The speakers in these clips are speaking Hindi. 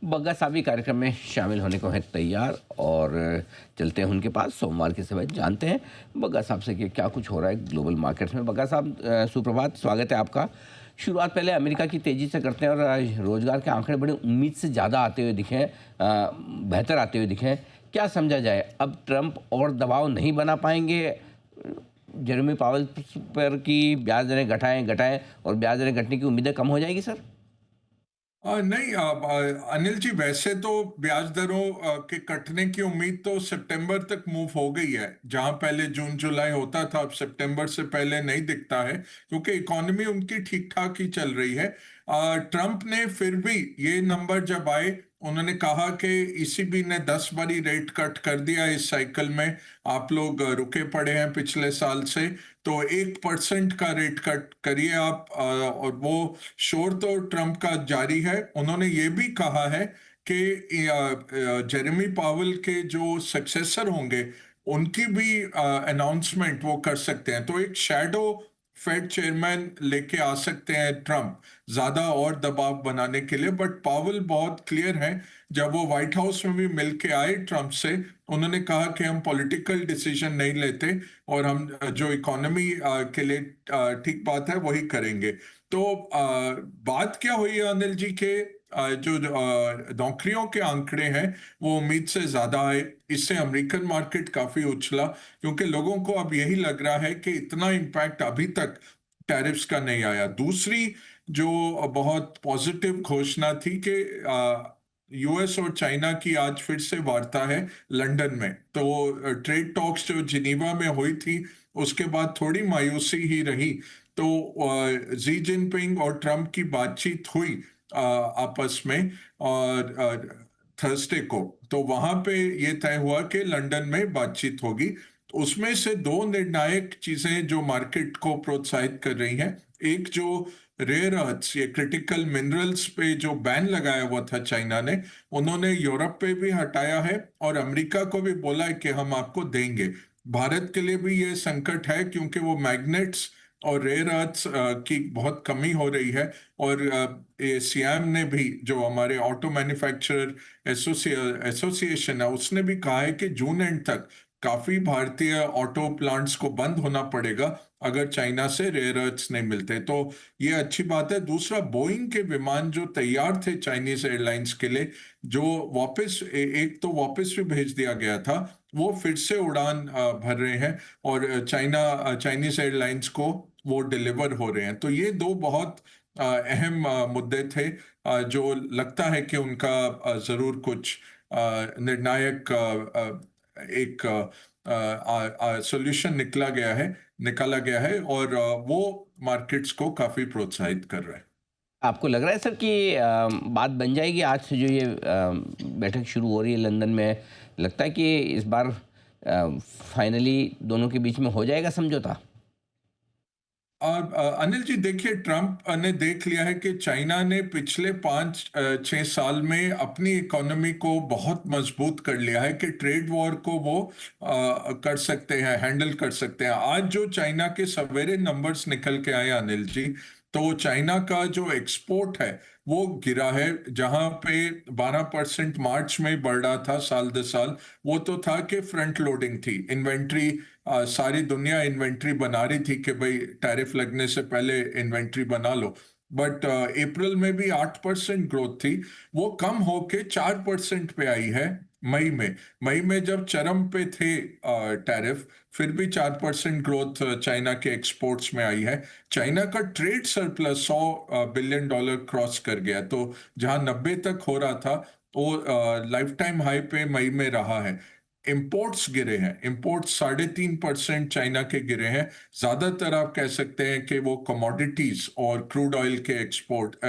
बग्गा साहब भी कार्यक्रम में शामिल होने को हैं तैयार और चलते हैं उनके पास सोमवार के समय जानते हैं बग्गा साहब से कि क्या कुछ हो रहा है ग्लोबल मार्केट्स में। बग्गा साहब सुप्रभात, स्वागत है आपका। शुरुआत पहले अमेरिका की तेज़ी से करते हैं और रोजगार के आंकड़े बड़े उम्मीद से ज़्यादा आते हुए दिखे, बेहतर आते हुए दिखे। क्या समझा जाए, अब ट्रंप और दबाव नहीं बना पाएंगे जेरेमी पावेल पर कि ब्याज दरें घटाएं घटाएं और ब्याज दरें घटने की उम्मीदें कम हो जाएगी सर? नहीं, अनिल जी, वैसे तो ब्याज दरों के कटने की उम्मीद तो सितंबर तक मूव हो गई है। जहां पहले जून जुलाई होता था, अब सितंबर से पहले नहीं दिखता है, क्योंकि इकोनॉमी उनकी ठीक ठाक ही चल रही है। ट्रंप ने फिर भी ये नंबर जब आए, उन्होंने कहा कि ईसीबी ने 10 बारी रेट कट कर दिया इस साइकिल में। आप लोग रुके पड़े हैं पिछले साल से, तो 1% का रेट कट करिए आप। और वो शोर तो ट्रंप का जारी है। उन्होंने ये भी कहा है कि जेरेमी पावेल के जो सक्सेसर होंगे, उनकी भी अनाउंसमेंट वो कर सकते हैं। तो एक शैडो फेड चेयरमैन लेके आ सकते हैं ट्रंप, ज्यादा और दबाव बनाने के लिए। बट पावेल बहुत क्लियर है। जब वो व्हाइट हाउस में भी मिल के आए ट्रंप से, उन्होंने कहा कि हम पॉलिटिकल डिसीजन नहीं लेते और हम जो इकोनॉमी के लिए ठीक बात है वही करेंगे। तो बात क्या हुई है अनिल जी के, जो नौकरियों के आंकड़े हैं वो उम्मीद से ज्यादा आए। इससे अमेरिकन मार्केट काफी उछला, क्योंकि लोगों को अब यही लग रहा है कि इतना इम्पैक्ट अभी तक टैरिफ्स का नहीं आया। दूसरी जो बहुत पॉजिटिव घोषणा थी कि यूएस और चाइना की आज फिर से वार्ता है लंदन में। तो ट्रेड टॉक्स जो जिनीवा में हुई थी, उसके बाद थोड़ी मायूसी ही रही। तो जी जिनपिंग और ट्रंप की बातचीत हुई आपस में, और थर्सडे को, तो वहां पे ये तय हुआ कि लंदन में बातचीत होगी। उसमें से दो निर्णायक चीजें जो मार्केट को प्रोत्साहित कर रही हैं, एक जो रेयर अर्थ्स, ये क्रिटिकल मिनरल्स पे जो बैन लगाया हुआ था चाइना ने, उन्होंने यूरोप पे भी हटाया है और अमेरिका को भी बोला है कि हम आपको देंगे। भारत के लिए भी ये संकट है, क्योंकि वो मैग्नेट्स और रेयर अर्थ्स की बहुत कमी हो रही है। और सियाम ने भी, जो हमारे ऑटो मैन्युफैक्चरर एसोसिएशन है, उसने भी कहा है कि जून एंड तक काफी भारतीय ऑटो प्लांट्स को बंद होना पड़ेगा अगर चाइना से रेयर अर्थ्स नहीं मिलते। तो ये अच्छी बात है। दूसरा, बोइंग के विमान जो तैयार थे चाइनीज एयरलाइंस के लिए, जो वापस एक तो वापस भी भेज दिया गया था, वो फिर से उड़ान भर रहे हैं और चाइनीज एयरलाइंस को वो डिलीवर हो रहे हैं। तो ये दो बहुत अहम मुद्दे थे, जो लगता है कि उनका जरूर कुछ निर्णायक एक सॉल्यूशन निकाला गया है, और वो मार्केट्स को काफी प्रोत्साहित कर रहा है। आपको लग रहा है सर कि बात बन जाएगी आज से जो ये बैठक शुरू हो रही है लंदन में? लगता है कि इस बार फाइनली दोनों के बीच में हो जाएगा समझौता? और अनिल जी, देखिए, ट्रंप ने देख लिया है कि चाइना ने पिछले 5-6 साल में अपनी इकोनॉमी को बहुत मजबूत कर लिया है कि ट्रेड वॉर को वो कर सकते हैं, हैंडल कर सकते हैं। आज जो चाइना के सवेरे नंबर्स निकल के आए अनिल जी, तो चाइना का जो एक्सपोर्ट है वो गिरा है। जहां पे 12% मार्च में बढ़ रहा था साल दर साल, वो तो था कि फ्रंट लोडिंग थी, इन्वेंट्री, सारी दुनिया इन्वेंट्री बना रही थी कि भाई टैरिफ लगने से पहले इन्वेंट्री बना लो। बट अप्रैल में भी 8% ग्रोथ थी, वो कम होके 4% पे आई है मई में जब चरम पे थे टैरिफ, फिर भी 4% ग्रोथ चाइना के एक्सपोर्ट्स में आई है। चाइना का ट्रेड सरप्लस $100 बिलियन क्रॉस कर गया। तो जहां 90 तक हो रहा था, वो लाइफ टाइम हाई पे मई में रहा है। इंपोर्ट्स गिरे हैं, इंपोर्ट्स 3.5% चाइना के गिरे हैं। ज्यादातर आप कह सकते हैं कि वो कमोडिटीज और क्रूड ऑयल के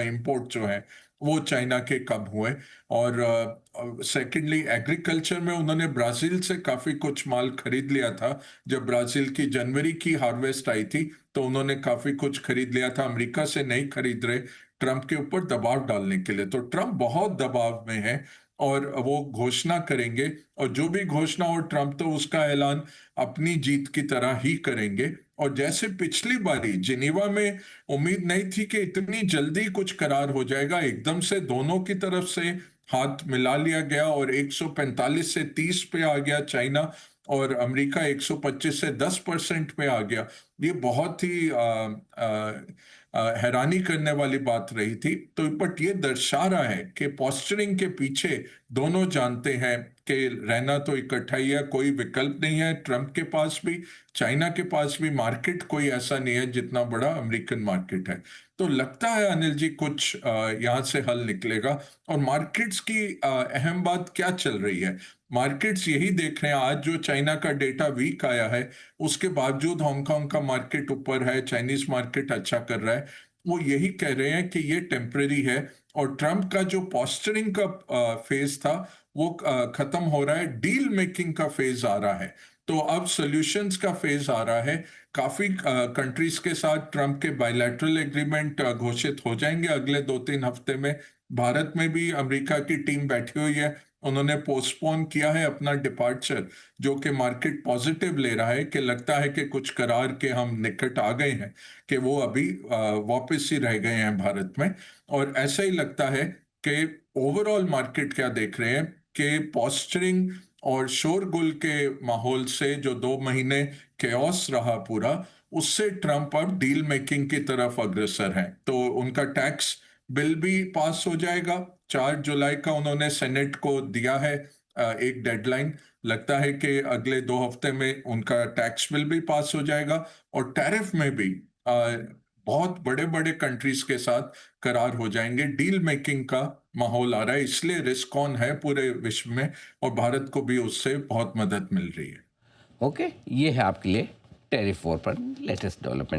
इंपोर्ट जो है, वो चाइना के कम हुए। और सेकेंडली, एग्रीकल्चर में उन्होंने ब्राजील से काफी कुछ माल खरीद लिया था। जब ब्राजील की जनवरी की हार्वेस्ट आई थी, तो उन्होंने काफी कुछ खरीद लिया था। अमेरिका से नहीं खरीद रहे, ट्रंप के ऊपर दबाव डालने के लिए। तो ट्रंप बहुत दबाव में है और वो घोषणा करेंगे। और जो भी घोषणा हो ट्रंप, तो उसका ऐलान अपनी जीत की तरह ही करेंगे। और जैसे पिछली बारी जिनीवा में उम्मीद नहीं थी कि इतनी जल्दी कुछ करार हो जाएगा, एकदम से दोनों की तरफ से हाथ मिला लिया गया और 145 से 30 पे आ गया चाइना, और अमेरिका 125 से 10% पे आ गया। ये बहुत ही हैरानी करने वाली बात रही थी। तो बट ये दर्शा रहा है कि पोस्चरिंग के पीछे दोनों जानते हैं कि रहना तो इकट्ठा ही है, कोई विकल्प नहीं है। ट्रंप के पास भी, चाइना के पास भी मार्केट कोई ऐसा नहीं है जितना बड़ा अमेरिकन मार्केट है। तो लगता है अनिल जी कुछ यहाँ से हल निकलेगा। और मार्केट्स की अहम बात क्या चल रही है, मार्केट्स यही देख रहे हैं। आज जो चाइना का डेटा वीक आया है, उसके बावजूद हांगकांग का मार्केट ऊपर है, चाइनीज मार्केट अच्छा कर रहा है। वो यही कह रहे हैं कि ये टेम्परेरी है, और ट्रंप का जो पोस्चरिंग का फेज था वो खत्म हो रहा है, डील मेकिंग का फेज आ रहा है। तो अब सॉल्यूशंस का फेज आ रहा है। काफी कंट्रीज के साथ ट्रंप के बायलैटरल एग्रीमेंट घोषित हो जाएंगे अगले 2-3 हफ्ते में। भारत में भी अमेरिका की टीम बैठी हुई है, उन्होंने पोस्टपोन किया है अपना डिपार्चर, जो कि मार्केट पॉजिटिव ले रहा है कि लगता है कि कुछ करार के हम निकट आ गए हैं, कि वो अभी वापस ही रह गए हैं भारत में। और ऐसा ही लगता है कि ओवरऑल मार्केट क्या देख रहे हैं कि पोस्चरिंग और शोरगुल के माहौल से जो 2 महीने केओस रहा पूरा, उससे ट्रंप अब डील मेकिंग की तरफ अग्रसर है। तो उनका टैक्स बिल भी पास हो जाएगा। 4 जुलाई का उन्होंने सेनेट को दिया है एक डेडलाइन। लगता है कि अगले 2 हफ्ते में उनका टैक्स बिल भी पास हो जाएगा, और टैरिफ में भी बहुत बड़े बड़े कंट्रीज के साथ करार हो जाएंगे। डील मेकिंग का माहौल आ रहा है, इसलिए रिस्क ऑन है पूरे विश्व में, और भारत को भी उससे बहुत मदद मिल रही है। ओके, ये है आपके लिए टैरिफ वॉर पर लेटेस्ट डेवलपमेंट।